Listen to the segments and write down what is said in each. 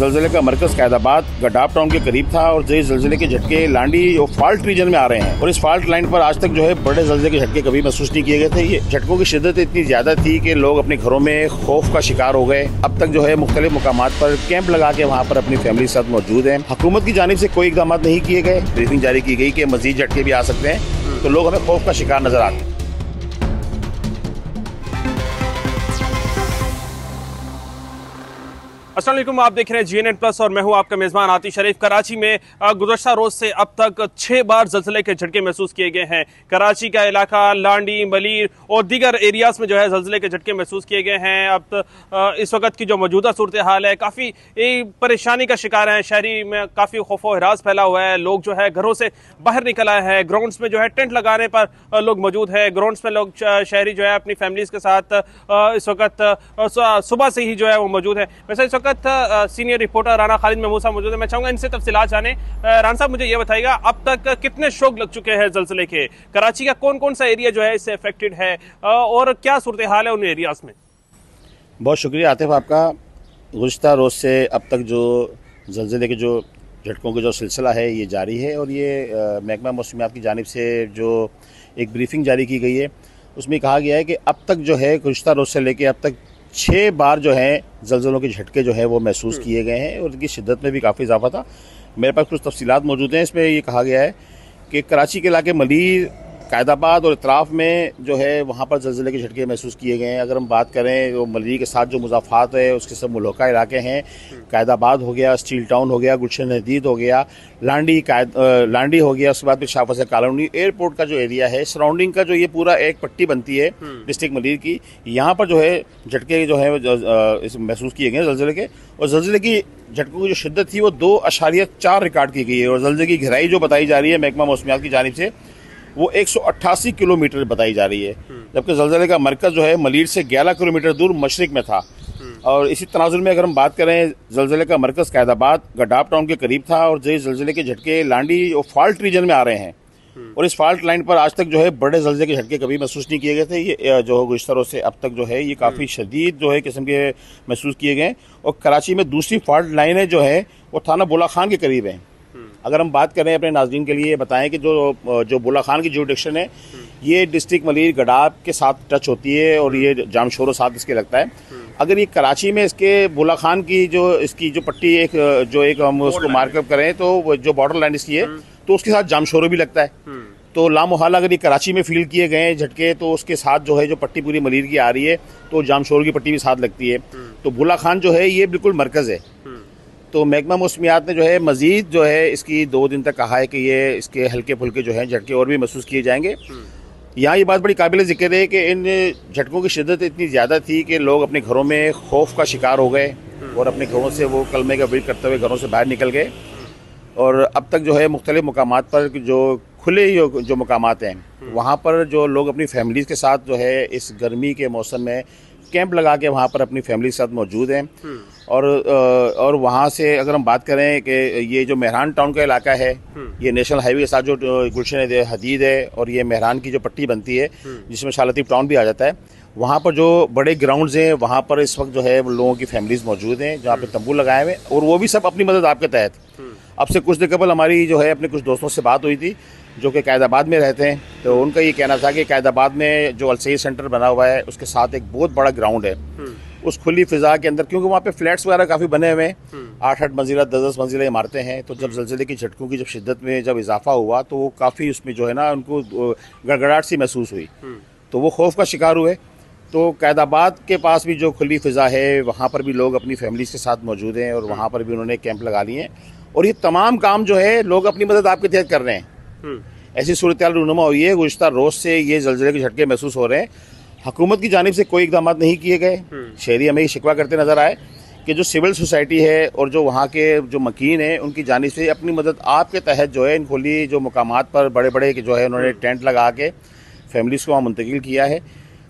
ज़लज़ले का मरकज़ कैदाबाद गडाफ टाउन के करीब था और ज़लज़ले के झटके लांडी और फॉल्ट रीजन में आ रहे हैं और इस फॉल्ट लाइन पर आज तक जो है बड़े ज़लज़ले के झटके कभी महसूस नहीं किए गए थे। ये झटकों की शिद्दत इतनी ज़्यादा थी कि लोग अपने घरों में खौफ का शिकार हो गए। अब तक जो है मुख्तलिफ मुकामात पर कैंप लगा के वहाँ पर अपनी फैमिली के साथ मौजूद हैं। हुकूमत की जानिब से कोई इक़दाम नहीं किए गए। ब्रीफिंग जारी की गई कि मज़ीद झटके भी आ सकते हैं, तो लोग हमें खौफ का शिकार नजर आते हैं। अस्सलाम वालेकुम, आप देख रहे हैं GNN प्लस और मैं हूं आपका मेज़बान आतिश शरीफ। कराची में गुज़श्ता रोज़ से अब तक 6 बार ज़लज़ले के झटके महसूस किए गए हैं। कराची का इलाका, लांडी, मलीर और दीगर एरियाज़ में जो है ज़लज़ले के झटके महसूस किए गए हैं। अब इस वक्त की जो मौजूदा सूरत हाल है, काफ़ी परेशानी का शिकार है। शहरी में काफ़ी खौफ व हिरास फैला हुआ है। लोग जो है घरों से बाहर निकल आए हैं। ग्राउंड्स में जो है टेंट लगाने पर लोग मौजूद है। ग्राउंड्स में लोग शहरी जो है अपनी फैमिलीज़ के साथ इस वक्त सुबह से ही जो है वो मौजूद है। वैसे इस वक्त सीनियर रिपोर्टर राना खालिद महमूद साहब मौजूद है। मैं चाहूंगा इनसे तफसीलात जाने। राना साहब, मुझे ये बताइएगा, अब तक कितने शोक लग चुके हैं ज़लज़ले के? कराची का कौन कौन सा एरिया जो है इससे अफेक्टेड है और क्या सूरत हाल है उन एरियाज में? बहुत शुक्रिया आतिफ आपका। गुज़श्ता रोज़ से अब तक जो ज़लज़ले के जो झटकों का जो सिलसिला है ये जारी है और ये महकमा मौसमियात की जानिब से जो एक ब्रीफिंग जारी की गई है उसमें कहा गया है कि अब तक जो है गुज़श्ता रोज़ से लेकर अब तक 6 बार जो है ज़लज़लों के झटके जो है वो महसूस किए गए हैं और उनकी शिद्दत में भी काफ़ी इजाफा था। मेरे पास कुछ तफसीलात मौजूद हैं। इसमें ये कहा गया है कि कराची के इलाके मलीर, कैदाबाद और इतराफ़ में जो है वहाँ पर ज़लज़ले के झटके महसूस किए गए हैं। अगर हम बात करें तो मलीर के साथ जो मुज़ाफ़ात है उसके सब मुल्का इलाके हैं। कैदाबाद हो गया, स्टील टाउन हो गया, गुलशन हदीद हो गया, लांडी हो गया, उसके बाद फिर शाह फजल कॉलोनी एयरपोर्ट का जो एरिया है, सराउंडिंग का जो ये पूरा एक पट्टी बनती है डिस्ट्रिक्ट मलीर की, यहाँ पर जो है झटके जो है महसूस किए गए ज़लज़ले के। और ज़लज़ले की झटकों की जो शिद्दत थी वो 2.4 रिकॉर्ड की गई है और ज़लज़ले की गहराई जो बताई जा रही है महकमा मौसमियात की जानिब से वो 188 किलोमीटर बताई जा रही है, जबकि ज़लज़ले का मरकज़ जो है मलीर से 11 किलोमीटर दूर मशरिक में था। और इसी तनाजुर में अगर हम बात करें, ज़लज़ले का मरकज़ कैदाबाद गडाफ टाउन के करीब था और ज़लज़ले के झटके लांडी और फॉल्ट रीजन में आ रहे हैं और इस फॉल्ट लाइन पर आज तक जो है बड़े ज़लज़ले के झटके कभी महसूस नहीं किए गए थे। ये जो गुज़श्ता रोज़ से अब तक जो है ये काफ़ी शदीद जो है किस्म के महसूस किए गए। और कराची में दूसरी फॉल्ट लाइनें जो है वो थाना बुला खान के करीब हैं। अगर हम बात करें अपने नाज़रीन के लिए बताएं कि जो बुला खान की जुरिडिक्शन है ये डिस्ट्रिक्ट मलीर गडाफ के साथ टच होती है और ये जामशोरो साथ इसके लगता है। अगर ये कराची में इसके बुला खान की इसकी जो पट्टी एक हम उसको मार्कअप करें तो जो बॉर्डर लाइन इसकी है तो उसके साथ जामशोरो भी लगता है। तो लामोहाल अगर ये कराची में फील किए गए झटके तो उसके साथ जो है जो पट्टी पूरी मलीर की आ रही है तो जामशोरो की पट्टी भी साथ लगती है। तो बुला खान जो है ये बिल्कुल मरकज़ है। तो महकमा मौसमियात ने जो है मज़ीद जो है इसकी 2 दिन तक कहा है कि ये इसके हल्के फुल्के जो हैं झटके और भी महसूस किए जाएंगे। यहाँ ये बात बड़ी काबिल ज़िक्र है कि इन झटकों की शिद्दत इतनी ज़्यादा थी कि लोग अपने घरों में खौफ का शिकार हो गए और अपने घरों से वो कलमे का विर्द करते हुए घरों से बाहर निकल गए। और अब तक जो है मुख्तलिफ मुकामात पर जो खुले जो मुकामात हैं वहाँ पर जो लोग अपनी फैमिलीज़ के साथ जो है इस गर्मी के मौसम में कैंप लगा के वहाँ पर अपनी फैमिली के साथ मौजूद हैं। और वहाँ से अगर हम बात करें कि ये जो मेहरान टाउन का इलाका है ये नेशनल हाईवे के साथ जो गुलशन हदीद है और ये मेहरान की जो पट्टी बनती है जिसमें शाह लतीफ़ टाउन भी आ जाता है, वहाँ पर जो बड़े ग्राउंड्स हैं वहाँ पर इस वक्त जो है लोगों की फैमिलीज़ मौजूद हैं जहाँ पे तंबू लगाए हुए और वो भी सब अपनी मदद आपके तहत। अब से कुछ दिन कबल हमारी जो है अपने कुछ दोस्तों से बात हुई थी जो कि कैदाबाद में रहते हैं, तो उनका ये कहना था कि कैदाबाद में जो अलसई सेंटर बना हुआ है उसके साथ एक बहुत बड़ा ग्राउंड है। उस खुली फिजा के अंदर, क्योंकि वहाँ पे फ्लैट्स वगैरह काफ़ी बने हुए हैं, 8-8 मंजिला 10-10 मंजिला इमारतें हैं, तो जब ज़लज़ले की झटकों की जब शिद्दत में जब इजाफा हुआ तो वो काफ़ी उसमें जो है ना उनको गड़गड़ाहट सी महसूस हुई तो वो खौफ का शिकार हुए। तो कैदाबाद के पास भी जो खुली फिजा है वहाँ पर भी लोग अपनी फैमिलीज़ के साथ मौजूद हैं और वहाँ पर भी उन्होंने कैंप लगा लिए हैं और ये तमाम काम जो है लोग अपनी मदद आपके तहत कर रहे हैं। ऐसी सूरत हाल रूनुमा हुई है। गुज़श्ता रोज़ से ये ज़लज़ले के झटके महसूस हो रहे हैं। हुकूमत की जानिब से कोई इक़दाम नहीं किए गए। शहरी हमें ये शिकवा करते नज़र आए कि जो सिविल सोसाइटी है और जो वहाँ के जो मकीन हैं उनकी जानिब से अपनी मदद आपके तहत जो है इन खुली जो मुकामात पर बड़े बड़े जो है उन्होंने टेंट लगा के फैमिलीज़ को वहाँ मुंतकिल किया है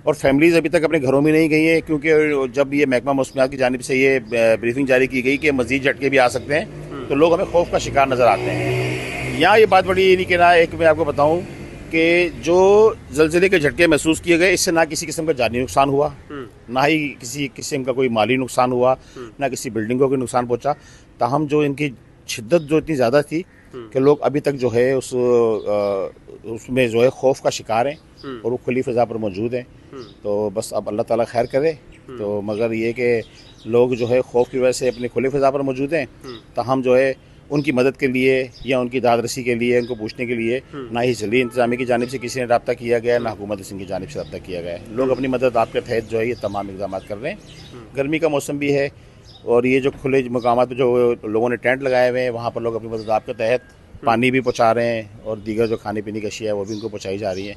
और फैमिलीज़ अभी तक अपने घरों में नहीं गई है, क्योंकि जब ये महकमा मौसमियात की जानिब से ये ब्रीफिंग जारी की गई कि मज़ीद झटके भी आ सकते हैं तो लोग हमें खौफ का शिकार नज़र आते हैं। यहाँ ये बात बड़ी नहीं कहना। एक मैं आपको बताऊँ कि जो ज़लज़ले के झटके महसूस किए गए, इससे ना किसी किस्म का जानी नुकसान हुआ, ना ही किसी किस्म का कोई माली नुकसान हुआ, ना किसी बिल्डिंगों को नुकसान पहुंचा। ताहम जो इनकी शिद्दत जो इतनी ज़्यादा थी कि लोग अभी तक जो है उसमें जो है खौफ का शिकार हैं और वो खुली फ़ज़ा पर मौजूद हैं। तो बस अब अल्लाह ताला खैर करे। तो मगर ये कि लोग जो है खौफ की वजह से अपनी खुली फ़ज़ा पर मौजूद हैं, ताहम जो है उनकी मदद के लिए या उनकी दाद रसी के लिए, उनको पूछने के लिए ना ही ज़िली इंतज़ामिया की जानिब से किसी ने रब्ता किया गया, ना हुकूमत सिंध की जानिब से रब्ता किया गया है। लोग अपनी मदद आपके तहत जो है ये तमाम इक़दाम कर रहे हैं। गर्मी का मौसम भी है और ये जो खुले मकामात पर जो लोगों ने टेंट लगाए हुए हैं, वहाँ पर लोग अपनी मदद आपके तहत पानी भी पहुँचा रहे हैं और दीगर जो खाने पीने की अशिया है वो भी उनको पहुँचाई जा रही है।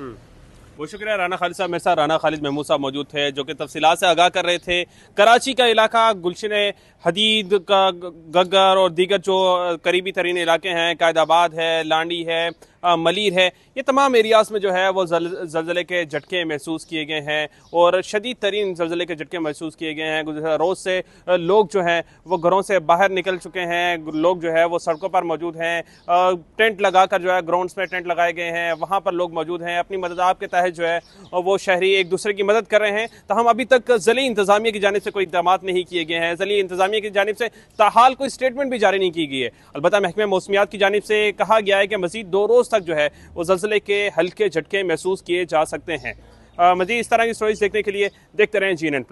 बहुत शुक्रिया राना खालिद साहब। मेरे साथ राना खालिद महमूद साहब मौजूद थे जो कि तफसीलात से आगाह कर रहे थे। कराची का इलाका, गुलशन हदीद का गग्गर और दीगर जो करीबी तरीन इलाके हैं, कायदाबाद है, लांडी है, मलीर है, ये तमाम एरियाज़ में जो है वो ज़लज़ले के झटके महसूस किए गए हैं और शदीद तरीन ज़लज़ले के झटके महसूस किए गए हैं। गुज़श्ता रोज़ से लोग जो हैं वो घरों से बाहर निकल चुके हैं, लोग जो है वो सड़कों पर मौजूद हैं, टेंट लगाकर जो है ग्राउंड्स में टेंट लगाए गए हैं, वहाँ पर लोग मौजूद हैं। अपनी मदद आपके तहत जो है वो शहरी एक दूसरे की मदद कर रहे हैं। तो हम अभी तक ज़िली इंतज़ामिया की जानिब से कोई इक़दाम नहीं किए गए हैं। ज़िली इंतज़ामिया की जानिब से ताहाल कोई स्टेटमेंट भी जारी नहीं की गई है। अलबत्ता महकमे मौसमियात की जानिब से कहा गया है कि मज़ीद 2 रोज़ तक जो है वो ज़लज़ले के हल्के झटके महसूस किए जा सकते हैं। मज़ीद इस तरह की स्टोरीज देखने के लिए देखते रहें GNN+।